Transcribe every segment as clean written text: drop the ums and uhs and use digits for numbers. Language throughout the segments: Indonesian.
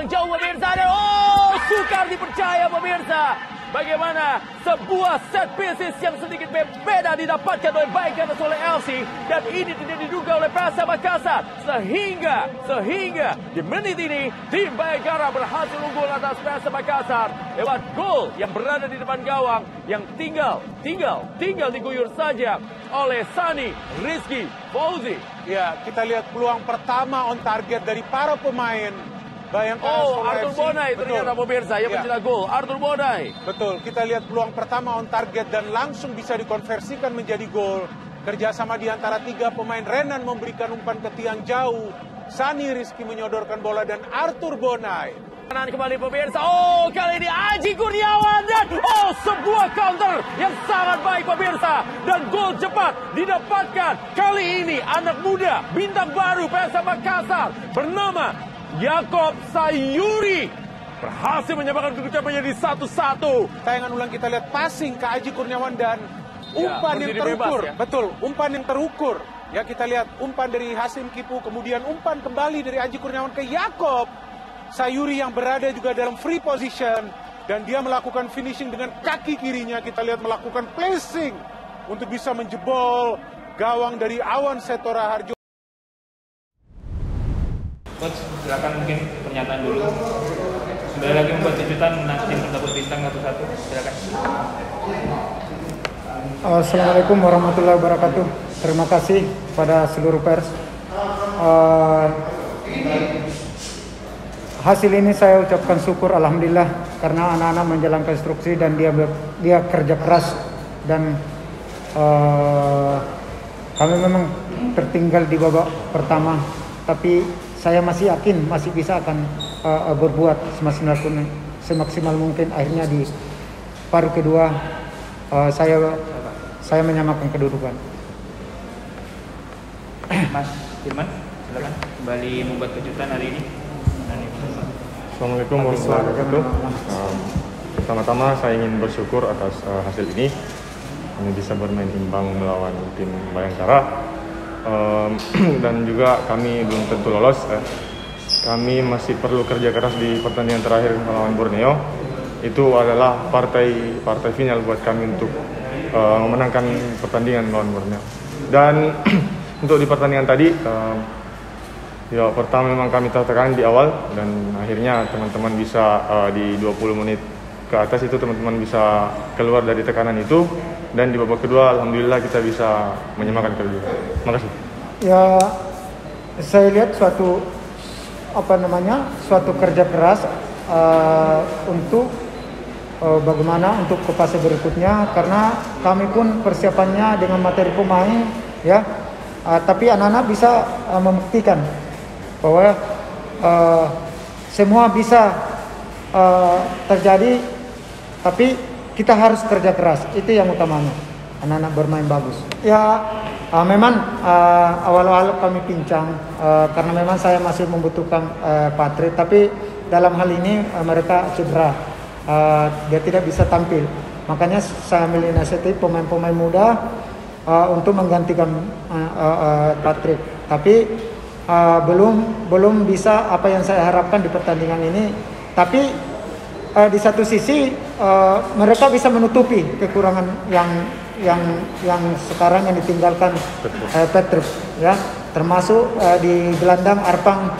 Jauh pemirsa, dan sukar dipercaya pemirsa. Bagaimana sebuah set pieces yang sedikit berbeda didapatkan oleh Bayangkara oleh LC, dan ini tidak diduga oleh PSM Makassar sehingga di menit ini tim Bayangkara berhasil unggul atas PSM Makassar lewat gol yang berada di depan gawang yang tinggal diguyur saja oleh Sani Rizky Fauzi. Ya, kita lihat peluang pertama on target dari para pemain Bayangkara Arthur Bonai ternyata pemirsa yang mencetak gol. Arthur Bonai. Betul, kita lihat peluang pertama on target dan langsung bisa dikonversikan menjadi gol. Kerjasama di antara tiga pemain. Renan memberikan umpan ke tiang jauh. Sani Rizky menyodorkan bola dan Arthur Bonai. Kanan kembali pemirsa. Kali ini Aji Kurniawan dan sebuah counter yang sangat baik pemirsa, dan gol cepat didapatkan. Kali ini anak muda bintang baru PSM Makassar bernama Yakob Sayuri berhasil menyamakan kedudukan menjadi 1-1. Tayangan ulang kita lihat passing ke Aji Kurniawan dan umpan yang terukur. Bebas, ya? Betul, umpan yang terukur. Ya, kita lihat umpan dari Hasim Kipu, kemudian umpan kembali dari Aji Kurniawan ke Yakob Sayuri yang berada juga dalam free position, dan dia melakukan finishing dengan kaki kirinya. Kita lihat melakukan placing untuk bisa menjebol gawang dari Awan Setora Harjo. Coach, silakan mungkin pernyataan dulu. Sudah lagi membuat kejutan menang tim Pertapus Bintang 1-1. Silakan. Assalamualaikum warahmatullahi wabarakatuh. Terima kasih pada seluruh pers. Hasil ini saya ucapkan syukur alhamdulillah karena anak-anak menjalankan instruksi dan dia kerja keras, dan kami memang tertinggal di babak pertama, tapi saya masih yakin masih bisa akan berbuat semaksimal mungkin. Akhirnya di paruh kedua saya menyamakan kedudukan. Mas Firman, silakan kembali membuat kejutan hari ini. Assalamualaikum warahmatullahi wabarakatuh. Pertama-tama saya ingin bersyukur atas hasil ini. Kami bisa bermain imbang melawan tim Bayangkara. Dan juga kami belum tentu lolos. Kami masih perlu kerja keras di pertandingan terakhir melawan Borneo. Itu adalah partai final buat kami untuk memenangkan pertandingan melawan Borneo. Dan untuk di pertandingan tadi, ya pertama memang kami tertekan di awal, dan akhirnya teman-teman bisa di 20 menit ke atas itu teman-teman bisa keluar dari tekanan itu, dan di babak kedua alhamdulillah kita bisa menyamakan kedudukan. Terima kasih. Ya, saya lihat suatu kerja keras untuk bagaimana untuk ke fase berikutnya, karena kami pun persiapannya dengan materi pemain ya, tapi anak-anak bisa membuktikan bahwa semua bisa terjadi, tapi kita harus kerja keras, itu yang utamanya. Anak-anak bermain bagus. Ya, memang awal-awal kami pincang karena memang saya masih membutuhkan Patrick, tapi dalam hal ini mereka cedera, dia tidak bisa tampil. Makanya saya ambil inisiatif pemain-pemain muda untuk menggantikan Patrick. Tapi belum bisa apa yang saya harapkan di pertandingan ini. Tapi di satu sisi mereka bisa menutupi kekurangan yang sekarang yang ditinggalkan Patrick ya, termasuk di gelandang Arpang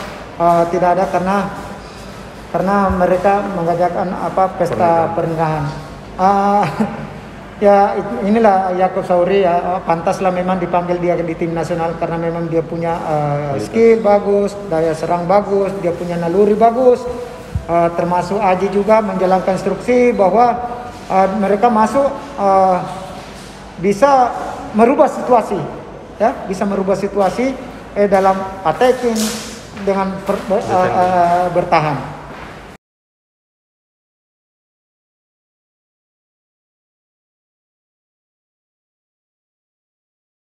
tidak ada karena mereka mengadakan pesta pernikahan. Ya inilah Yakob Sayuri ya, pantaslah memang dipanggil dia di tim nasional karena memang dia punya skill bagus, daya serang bagus, dia punya naluri bagus. Termasuk Aji juga menjalankan instruksi bahwa mereka masuk bisa merubah situasi ya, bisa merubah situasi dalam attacking dengan bertahan.